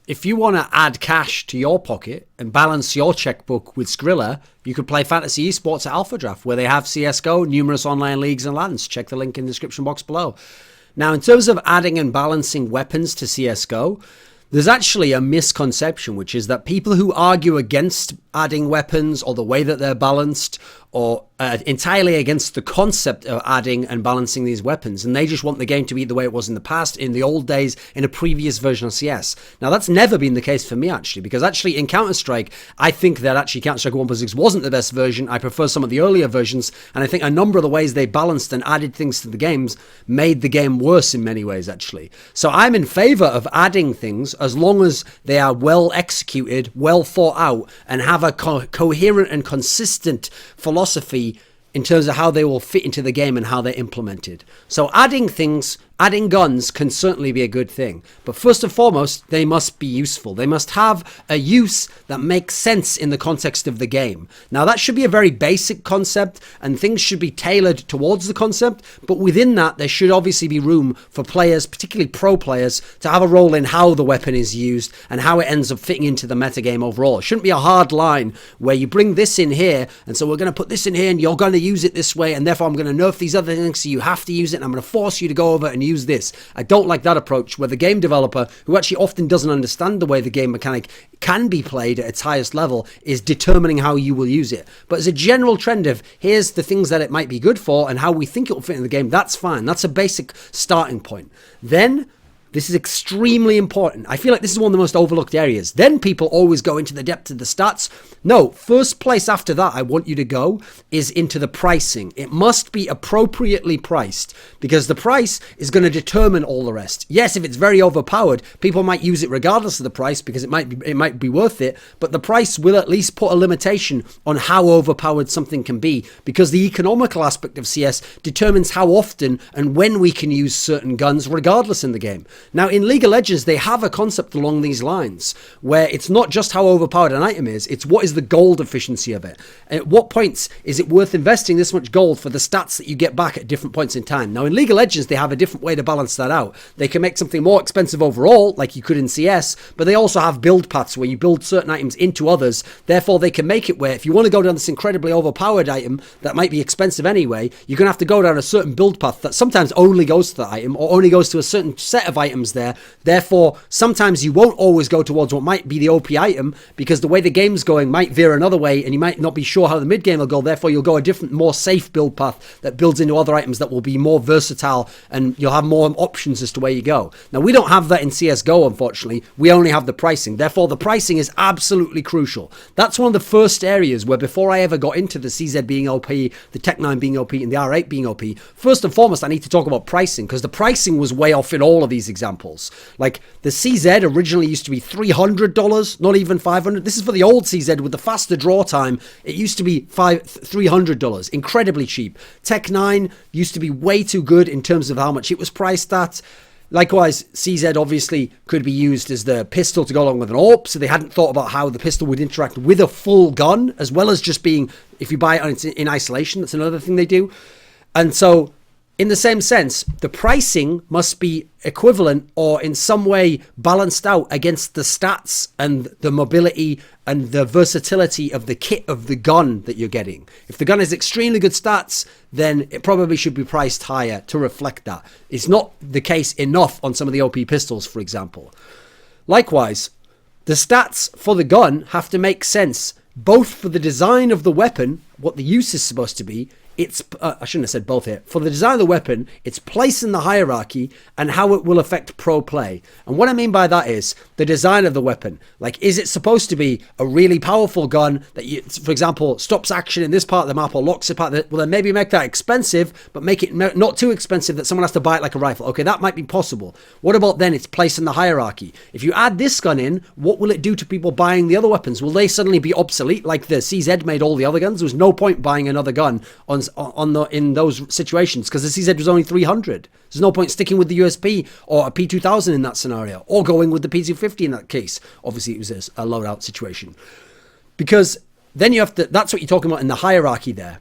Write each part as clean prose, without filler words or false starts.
if you want to add cash to your pocket and balance your checkbook with Skrilla, you could play Fantasy Esports at Alpha Draft, where they have CSGO, numerous online leagues and LANs. Check the link in the description box below. Now, in terms of adding and balancing weapons to CSGO, there's actually a misconception, which is that people who argue against adding weapons or the way that they're balanced, or entirely against the concept of adding and balancing these weapons, and they just want the game to be the way it was in the past, in the old days, in a previous version of CS. Now, that's never been the case for me, actually, because actually in Counter-Strike, I think that actually Counter-Strike 1.6 wasn't the best version. I prefer some of the earlier versions, and I think a number of the ways they balanced and added things to the games made the game worse in many ways, actually. So I'm in favor of adding things as long as they are well executed, well thought out, and have a coherent and consistent philosophy in terms of how they will fit into the game and how they're implemented. So adding things, adding guns can certainly be a good thing. But first and foremost, they must be useful. They must have a use that makes sense in the context of the game. Now, that should be a very basic concept, and things should be tailored towards the concept. But within that, there should obviously be room for players, particularly pro players, to have a role in how the weapon is used and how it ends up fitting into the metagame overall. It shouldn't be a hard line where you bring this in here, and so we're going to put this in here, and you're going to use it this way, and therefore I'm going to nerf these other things, so you have to use it, and I'm going to force you to go over and use this. I don't like that approach, where the game developer, who actually often doesn't understand the way the game mechanic can be played at its highest level, is determining how you will use it. But as a general trend of, here's the things that it might be good for and how we think it will fit in the game, that's fine. That's a basic starting point. Then, this is extremely important. I feel like this is one of the most overlooked areas. Then people always go into the depth of the stats. No, first place after that I want you to go is into the pricing. It must be appropriately priced, because the price is going to determine all the rest. Yes, if it's very overpowered, people might use it regardless of the price because it might be worth it, but the price will at least put a limitation on how overpowered something can be, because the economical aspect of CS determines how often and when we can use certain guns regardless in the game. Now, in League of Legends, they have a concept along these lines where it's not just how overpowered an item is, it's what is the gold efficiency of it. At what points is it worth investing this much gold for the stats that you get back at different points in time? Now, in League of Legends, they have a different way to balance that out. They can make something more expensive overall, like you could in CS, but they also have build paths where you build certain items into others. Therefore, they can make it where if you want to go down this incredibly overpowered item that might be expensive anyway, you're going to have to go down a certain build path that sometimes only goes to that item or only goes to a certain set of items there. Therefore, sometimes you won't always go towards what might be the OP item, because the way the game's going might veer another way and you might not be sure how the mid game will go. Therefore, you'll go a different, more safe build path that builds into other items that will be more versatile, and you'll have more options as to where you go. Now, we don't have that in CSGO, unfortunately. We only have the pricing. Therefore, the pricing is absolutely crucial. That's one of the first areas where, before I ever got into the CZ being OP, the Tech9 being OP, and the R8 being OP, first and foremost, I need to talk about pricing, because the pricing was way off in all of these examples. Like, the CZ originally used to be $300, not even $500. This is for the old CZ with the faster draw time. It used to be $300, incredibly cheap. Tech 9 used to be way too good in terms of how much it was priced at. Likewise, CZ obviously could be used as the pistol to go along with an AWP, so they hadn't thought about how the pistol would interact with a full gun, as well as just being, if you buy it in isolation, that's another thing they do. And so, in the same sense, the pricing must be equivalent or in some way balanced out against the stats and the mobility and the versatility of the kit of the gun that you're getting. If the gun has extremely good stats, then it probably should be priced higher to reflect that. It's not the case enough on some of the OP pistols, for example. Likewise, the stats for the gun have to make sense, both for the design of the weapon, what the use is supposed to be. I shouldn't have said both here. For the design of the weapon, its place in the hierarchy, and how it will affect pro play. And what I mean by that is the design of the weapon. Like, is it supposed to be a really powerful gun that, for example, stops action in this part of the map or locks it part of well, then maybe make that expensive, but make it not too expensive that someone has to buy it like a rifle. Okay, that might be possible. What about then its place in the hierarchy? If you add this gun in, what will it do to people buying the other weapons? Will they suddenly be obsolete like the CZ made all the other guns? There was no point buying another gun in those situations, because the CZ was only 300. There's no point sticking with the USP or a P2000 in that scenario, or going with the P250 in that case. Obviously, it was a loadout situation, because then you have to. That's what you're talking about in the hierarchy there.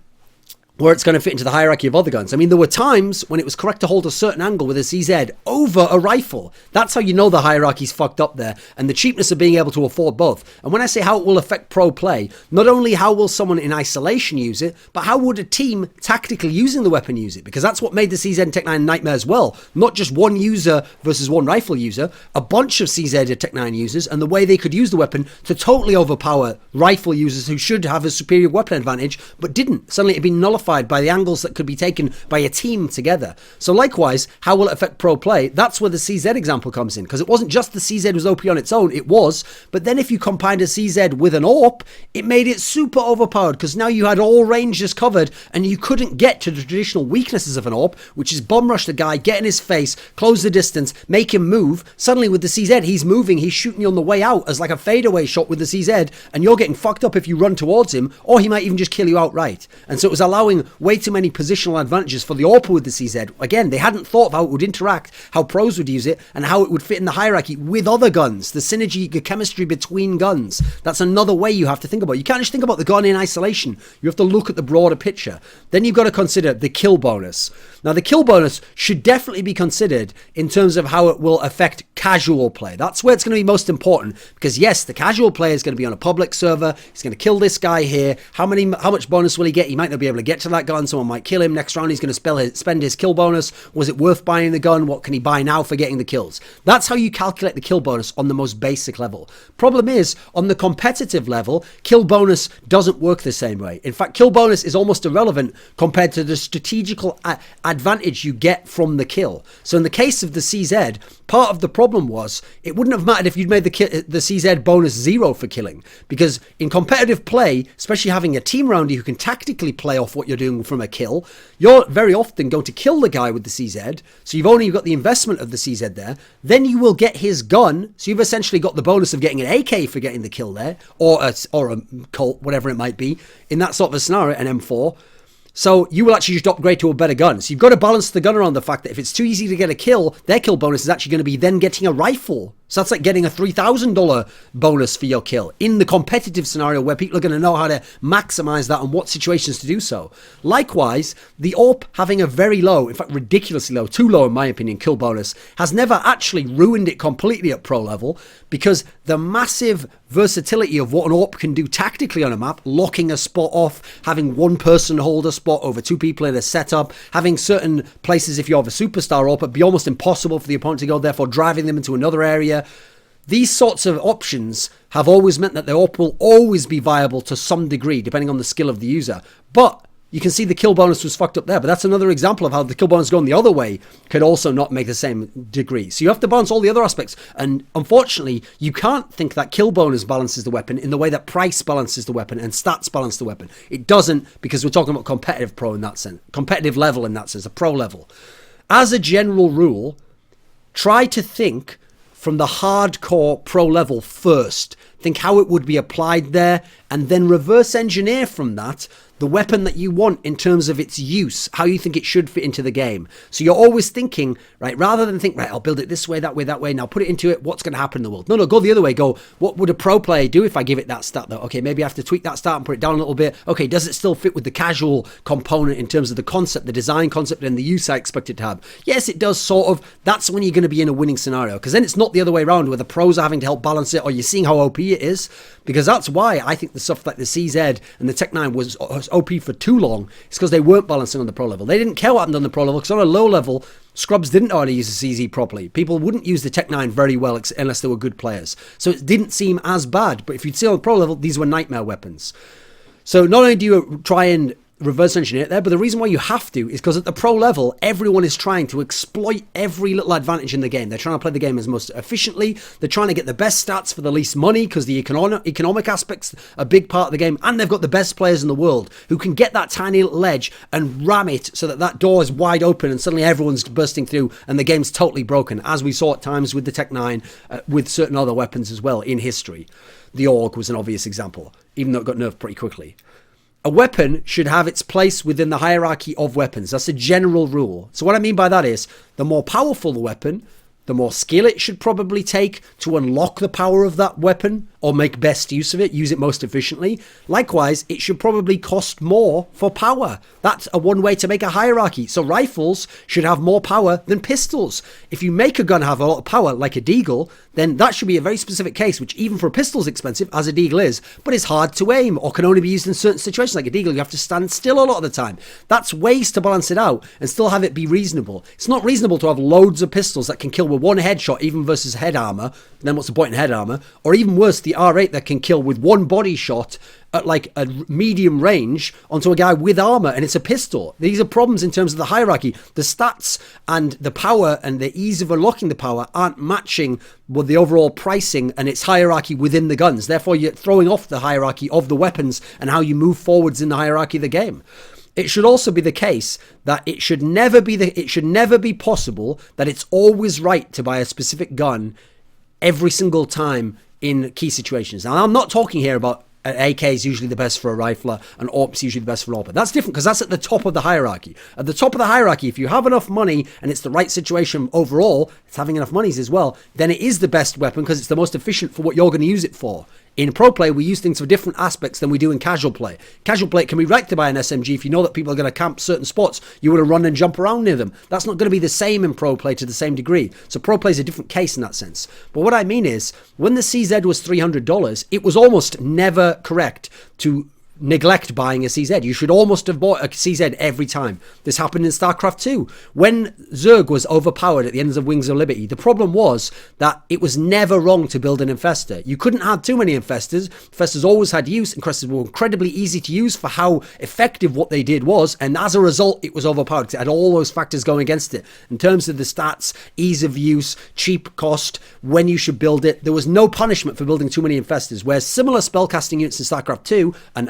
where it's going to fit into the hierarchy of other guns. I mean, there were times when it was correct to hold a certain angle with a CZ over a rifle. That's how you know the hierarchy's fucked up there, and the cheapness of being able to afford both. And when I say how it will affect pro play, not only how will someone in isolation use it, but how would a team tactically using the weapon use it? Because that's what made the CZ and Tech 9 nightmare as well. Not just one user versus one rifle user, a bunch of CZ and Tech 9 users, and the way they could use the weapon to totally overpower rifle users who should have a superior weapon advantage, but didn't. Suddenly it had been nullified by the angles that could be taken by a team together. So likewise, how will it affect pro play? That's where the CZ example comes in, because it wasn't just the CZ was OP on its own, it was, but then if you combined a CZ with an AWP, it made it super overpowered, because now you had all ranges covered, and you couldn't get to the traditional weaknesses of an AWP, which is bomb rush the guy, get in his face, close the distance, make him move. Suddenly with the CZ, he's moving, he's shooting you on the way out as like a fadeaway shot with the CZ, and you're getting fucked up if you run towards him, or he might even just kill you outright. And so it was allowing way too many positional advantages for the AWP with the CZ. Again, they hadn't thought of how it would interact, how pros would use it, and how it would fit in the hierarchy with other guns, the synergy, the chemistry between guns. That's another way you have to think about it. You can't just think about the gun in isolation. You have to look at the broader picture. Then you've got to consider the kill bonus. Now, the kill bonus should definitely be considered in terms of how it will affect casual play. That's where it's going to be most important, because yes, the casual player is going to be on a public server. He's going to kill this guy here. How much bonus will he get? He might not be able to get to that gun. Someone might kill him. Next round, he's going to spend his kill bonus. Was it worth buying the gun? What can he buy now for getting the kills? That's how you calculate the kill bonus on the most basic level. Problem is, on the competitive level, kill bonus doesn't work the same way. In fact, kill bonus is almost irrelevant compared to the strategical advantage you get from the kill. So in the case of the CZ, part of the problem was it wouldn't have mattered if you'd made the CZ bonus 0 for killing, because in competitive play, especially having a team around you who can tactically play off what you're doing from a kill, you're very often going to kill the guy with the CZ, so you've only got the investment of the CZ there, then you will get his gun, so you've essentially got the bonus of getting an AK for getting the kill there, or a Colt, whatever it might be, in that sort of a scenario, an M4. So you will actually just upgrade to a better gun. So you've got to balance the gun around the fact that if it's too easy to get a kill, their kill bonus is actually going to be then getting a rifle. So that's like getting a $3,000 bonus for your kill in the competitive scenario where people are going to know how to maximize that and what situations to do so. Likewise, the AWP having a very low, in fact ridiculously low, too low in my opinion, kill bonus has never actually ruined it completely at pro level, because the massive versatility of what an AWP can do tactically on a map, locking a spot off, having one person hold a spot over two people in a setup, having certain places if you have a superstar AWP, it'd be almost impossible for the opponent to go, therefore driving them into another area. These sorts of options have always meant that the AWP will always be viable to some degree, depending on the skill of the user. But you can see the kill bonus was fucked up there, but that's another example of how the kill bonus going the other way could also not make the same degree. So you have to balance all the other aspects, and unfortunately, you can't think that kill bonus balances the weapon in the way that price balances the weapon and stats balance the weapon. It doesn't, because we're talking about competitive pro in that sense, competitive level in that sense, a pro level. As a general rule, try to think from the hardcore pro level first. Think how it would be applied there, and then reverse engineer from that the weapon that you want in terms of its use, how you think it should fit into the game. So you're always thinking, right, rather than think, right, I'll build it this way, that way, now put it into it, what's going to happen in the world? No, go the other way. Go, what would a pro player do if I give it that stat though? Okay, maybe I have to tweak that stat and put it down a little bit. Okay, does it still fit with the casual component in terms of the concept, the design concept, and the use I expect it to have? Yes, it does, sort of. That's when you're going to be in a winning scenario, because then it's not the other way around where the pros are having to help balance it, or you're seeing how OP it is, because that's why I think the stuff like the CZ and the Tech 9 was OP for too long. It's because they weren't balancing on the pro level. They didn't care what happened on the pro level, because on a low level, scrubs didn't know how to use the CZ properly. People wouldn't use the Tech 9 very well unless they were good players. So it didn't seem as bad. But if you'd see on the pro level, these were nightmare weapons. So not only do you try and reverse engineer it there, but the reason why you have to is because at the pro level, everyone is trying to exploit every little advantage in the game. They're trying to play the game as most efficiently. They're trying to get the best stats for the least money, because the economic aspects are a big part of the game, and they've got the best players in the world who can get that tiny little edge and ram it so that that door is wide open and suddenly everyone's bursting through and the game's totally broken, as we saw at times with the Tech 9, with certain other weapons as well in history. The AUG was an obvious example, even though it got nerfed pretty quickly. A weapon should have its place within the hierarchy of weapons. That's a general rule. So what I mean by that is, the more powerful the weapon, the more skill it should probably take to unlock the power of that weapon or make best use of it, use it most efficiently. Likewise, it should probably cost more for power. That's one way to make a hierarchy. So rifles should have more power than pistols. If you make a gun have a lot of power, like a deagle, then that should be a very specific case, which even for a pistol is expensive, as a deagle is, but it's hard to aim or can only be used in certain situations. Like a deagle, you have to stand still a lot of the time. That's ways to balance it out and still have it be reasonable. It's not reasonable to have loads of pistols that can kill with one headshot, even versus head armor. Then what's the point in head armor? Or even worse, the R8 that can kill with one body shot at like a medium range onto a guy with armor, and it's a pistol. These are problems in terms of the hierarchy. The stats and the power and the ease of unlocking the power aren't matching with the overall pricing and its hierarchy within the guns. Therefore, you're throwing off the hierarchy of the weapons and how you move forwards in the hierarchy of the game. It should also be the case that it should never be possible that it's always right to buy a specific gun every single time in key situations. Now, I'm not talking here about an AK is usually the best for a rifler, and AWP's usually the best for an AWP. That's different because that's at the top of the hierarchy. At the top of the hierarchy, if you have enough money and it's the right situation overall, it's having enough monies as well, then it is the best weapon because it's the most efficient for what you're going to use it for. In pro play, we use things for different aspects than we do in casual play. Casual play, it can be right to buy an SMG if you know that people are going to camp certain spots. You want to run and jump around near them. That's not going to be the same in pro play to the same degree. So pro play is a different case in that sense. But what I mean is, when the CZ was $300, it was almost never correct to neglect buying a CZ. You should almost have bought a CZ every time. This happened in StarCraft 2. When Zerg was overpowered at the ends of Wings of Liberty, the problem was that it was never wrong to build an infestor. You couldn't have too many infestors. Infestors always had use. Infestors were incredibly easy to use for how effective what they did was, and as a result, it was overpowered. It had all those factors going against it. In terms of the stats, ease of use, cheap cost, when you should build it, there was no punishment for building too many infestors, whereas similar spellcasting units in StarCraft 2 and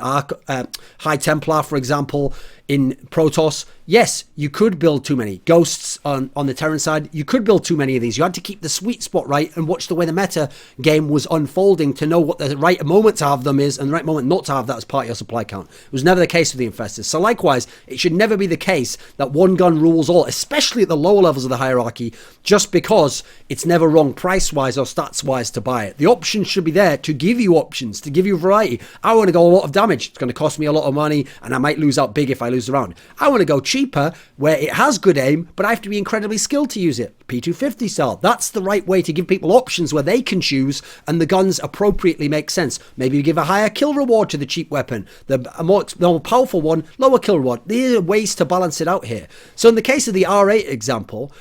High Templar, for example, in Protoss, yes, you could build too many. Ghosts on the Terran side, you could build too many of these. You had to keep the sweet spot right and watch the way the meta game was unfolding to know what the right moment to have them is and the right moment not to have that as part of your supply count. It was never the case with the Infestors. So likewise, it should never be the case that one gun rules all, especially at the lower levels of the hierarchy, just because it's never wrong price-wise or stats-wise to buy it. The options should be there to give you options, to give you variety. I want to go a lot of damage. It's going to cost me a lot of money and I might lose out big if I lose the round. I want to go cheaper where it has good aim, but I have to be incredibly skilled to use it. P250 style. That's the right way to give people options where they can choose and the guns appropriately make sense. Maybe you give a higher kill reward to the cheap weapon, the more powerful one, lower kill reward. There are ways to balance it out here. So in the case of the R8 example,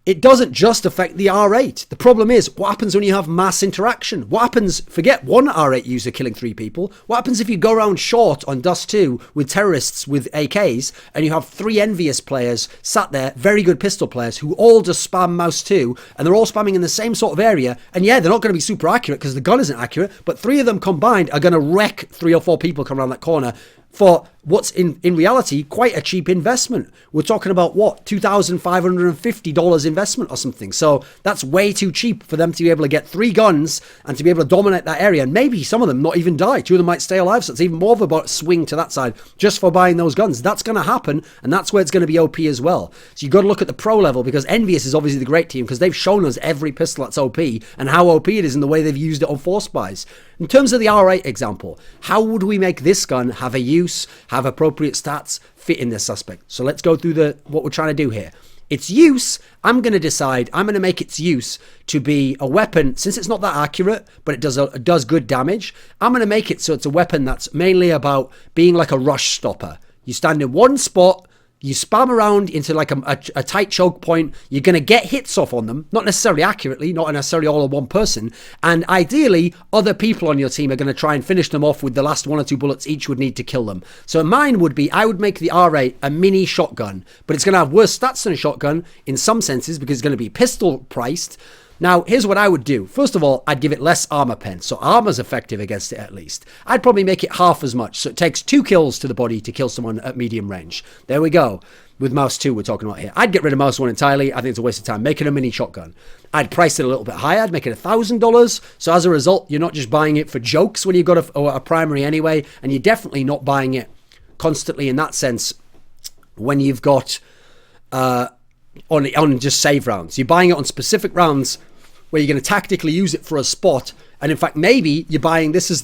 it doesn't just affect the R8. The problem is, what happens when you have mass interaction? What happens, forget one R8 user killing 3 people. What happens if you go around short on Dust 2 with terrorists with AKs and you have 3 envious players sat there, very good pistol players, who all just spam mouse 2 and they're all spamming in the same sort of area. And yeah, they're not going to be super accurate because the gun isn't accurate, but 3 of them combined are going to wreck 3 or 4 people coming around that corner for what's in reality quite a cheap investment. We're talking about what, $2,550 investment or something. So that's way too cheap for them to be able to get 3 guns and to be able to dominate that area, and maybe some of them not even die. 2 of them might stay alive, so it's even more of a swing to that side just for buying those guns. That's going to happen, and that's where it's going to be OP as well. So you've got to look at the pro level, because Envious is obviously the great team because they've shown us every pistol that's OP and how OP it is in the way they've used it on Force Spies. In terms of the R8 example, how would we make this gun have a use, have appropriate stats, fit in this suspect? So let's go through what we're trying to do here. Its use, I'm going to make its use to be a weapon, since it's not that accurate, but it does good damage. I'm going to make it so it's a weapon that's mainly about being like a rush stopper. You stand in one spot, you spam around into like a tight choke point. You're going to get hits off on them, not necessarily accurately, not necessarily all on one person. And ideally, other people on your team are going to try and finish them off with the last 1 or 2 bullets each would need to kill them. So mine would be, I would make the R8 a mini shotgun, but it's going to have worse stats than a shotgun in some senses because it's going to be pistol priced. Now, here's what I would do. First of all, I'd give it less armor pen, so armor's effective against it at least. I'd probably make it half as much, so it takes 2 kills to the body to kill someone at medium range. There we go. With Mouse 2 we're talking about here. I'd get rid of Mouse 1 entirely. I think it's a waste of time. Make it a mini shotgun. I'd price it a little bit higher. I'd make it $1,000. So as a result, you're not just buying it for jokes when you've got a primary anyway, and you're definitely not buying it constantly in that sense when you've got on just save rounds. You're buying it on specific rounds where you're going to tactically use it for a spot, And in fact, maybe you're buying this as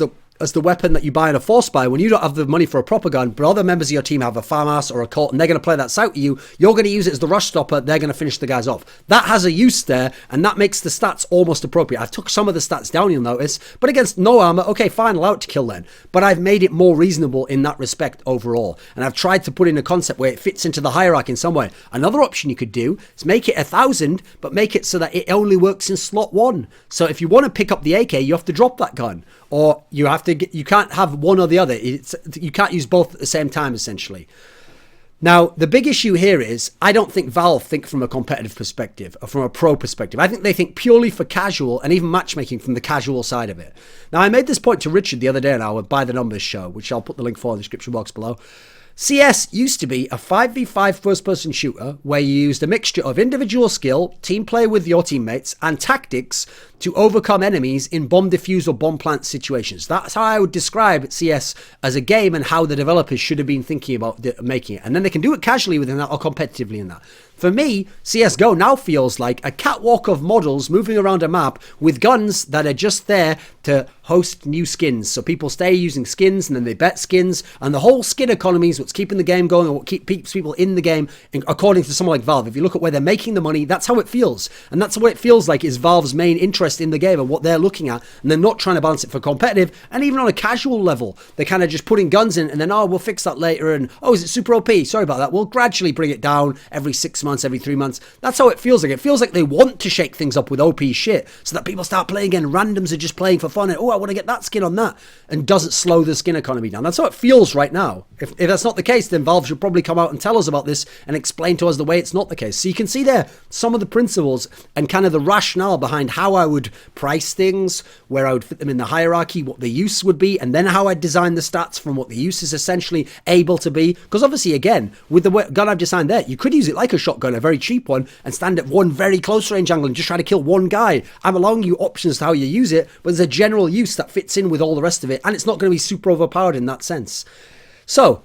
the weapon that you buy in a force buy when you don't have the money for a proper gun, but other members of your team have a farmhouse or a Colt, and they're going to play that sight with you. You're going to use it as the rush stopper. They're going to finish the guys off. That has a use there, and that makes the stats almost appropriate. I've took some of the stats down, you'll notice, but against no armor, okay, fine, allow it to kill then. But I've made it more reasonable in that respect overall, and I've tried to put in a concept where it fits into the hierarchy in some way. Another option you could do is make it 1,000, but make it so that it only works in slot 1. So if you want to pick up the AK, you have to drop that gun. Or you can't have one or the other. You can't use both at the same time, essentially. Now, the big issue here is, I don't think Valve think from a competitive perspective or from a pro perspective. I think they think purely for casual and even matchmaking from the casual side of it. Now, I made this point to Richard the other day on our By the Numbers show, which I'll put the link for in the description box below. CS used to be a 5v5 first-person shooter where you used a mixture of individual skill, team play with your teammates, and tactics to overcome enemies in bomb defuse or bomb plant situations. That's how I would describe CS as a game and how the developers should have been thinking about making it. And then they can do it casually within that or competitively in that. For me, CSGO now feels like a catwalk of models moving around a map with guns that are just there to host new skins. So people stay using skins and then they bet skins, and the whole skin economy is what's keeping the game going and what keeps people in the game, according to someone like Valve. If you look at where they're making the money, that's how it feels. And that's what it feels like is Valve's main interest in the game and what they're looking at. And they're not trying to balance it for competitive, and even on a casual level, they're kind of just putting guns in and then, oh, we'll fix that later, and oh, is it super OP? Sorry about that. We'll gradually bring it down every 6 months, every 3 months. That's how it feels like. It feels like they want to shake things up with OP shit so that people start playing again. Randoms are just playing for fun and, oh, I want to get that skin on that, and doesn't slow the skin economy down. That's how it feels right now. If that's not the case, then Valve should probably come out and tell us about this and explain to us the way it's not the case. So you can see there some of the principles and kind of the rationale behind how I would price things, where I would fit them in the hierarchy, what the use would be, and then how I'd design the stats from what the use is essentially able to be. Because obviously, again, with the gun I've designed there, you could use it like a shotgun, a very cheap one, and stand at one very close range angle and just try to kill one guy. I'm allowing you options to how you use it, but there's a general use that fits in with all the rest of it, and it's not going to be super overpowered in that sense. So,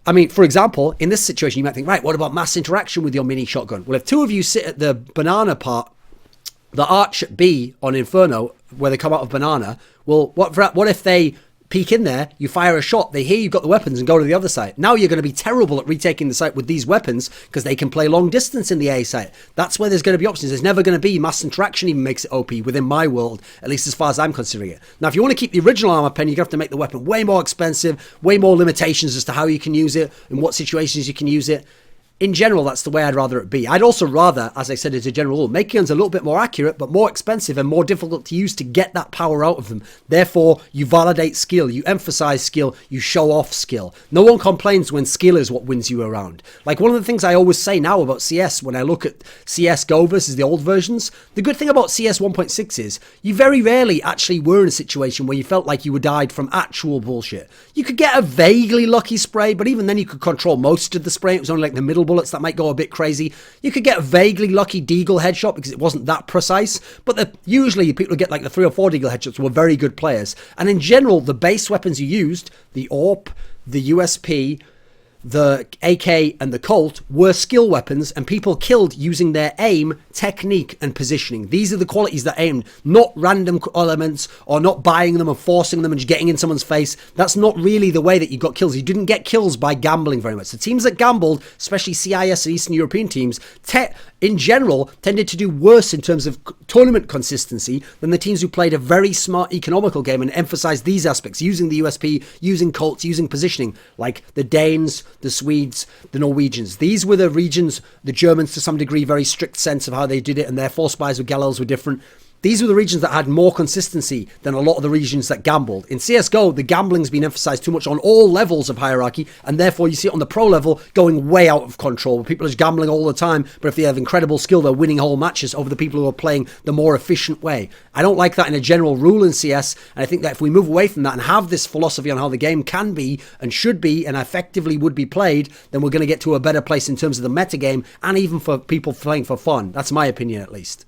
I mean, for example, in this situation, you might think, right, what about mass interaction with your mini shotgun? Well, if two of you sit at the banana part, the arch at B on Inferno, where they come out of banana, well, what if they peek in there, you fire a shot, they hear you've got the weapons and go to the other side. Now you're going to be terrible at retaking the site with these weapons because they can play long distance in the A site. That's where there's going to be options. There's never going to be mass interaction even makes it OP within my world, at least as far as I'm considering it. Now, if you want to keep the original armor pen, you're going to have to make the weapon way more expensive, way more limitations as to how you can use it, in what situations you can use it. In general, that's the way I'd rather it be. I'd also rather, as I said, as a general rule, make guns a little bit more accurate, but more expensive and more difficult to use to get that power out of them. Therefore, you validate skill, you emphasize skill, you show off skill. No one complains when skill is what wins you around. Like one of the things I always say now about CS, when I look at CSGO versus the old versions, the good thing about CS 1.6 is you very rarely actually were in a situation where you felt like you were died from actual bullshit. You could get a vaguely lucky spray, but even then you could control most of the spray. It was only like the middle bullets that might go a bit crazy. You could get a vaguely lucky deagle headshot because it wasn't that precise, but usually people who get like the 3 or 4 deagle headshots were very good players. And in general, the base weapons you used, the AWP, the USP, the AK and the Colt were skill weapons, and people killed using their aim, technique and positioning. These are the qualities that aimed, not random elements or not buying them and forcing them and just getting in someone's face. That's not really the way that you got kills. You didn't get kills by gambling very much. The teams that gambled, especially CIS and Eastern European teams, in general tended to do worse in terms of tournament consistency than the teams who played a very smart economical game and emphasized these aspects, using the USP, using Colts, using positioning, like the Danes, the Swedes, the Norwegians. These were the regions, the Germans to some degree, very strict sense of how they did it, and their force buys with Galils were different. These were the regions that had more consistency than a lot of the regions that gambled. In CSGO, the gambling's been emphasized too much on all levels of hierarchy, and therefore you see it on the pro level going way out of control. People are just gambling all the time, but if they have incredible skill, they're winning whole matches over the people who are playing the more efficient way. I don't like that in a general rule in CS, and I think that if we move away from that and have this philosophy on how the game can be and should be and effectively would be played, then we're going to get to a better place in terms of the meta game and even for people playing for fun. That's my opinion, at least.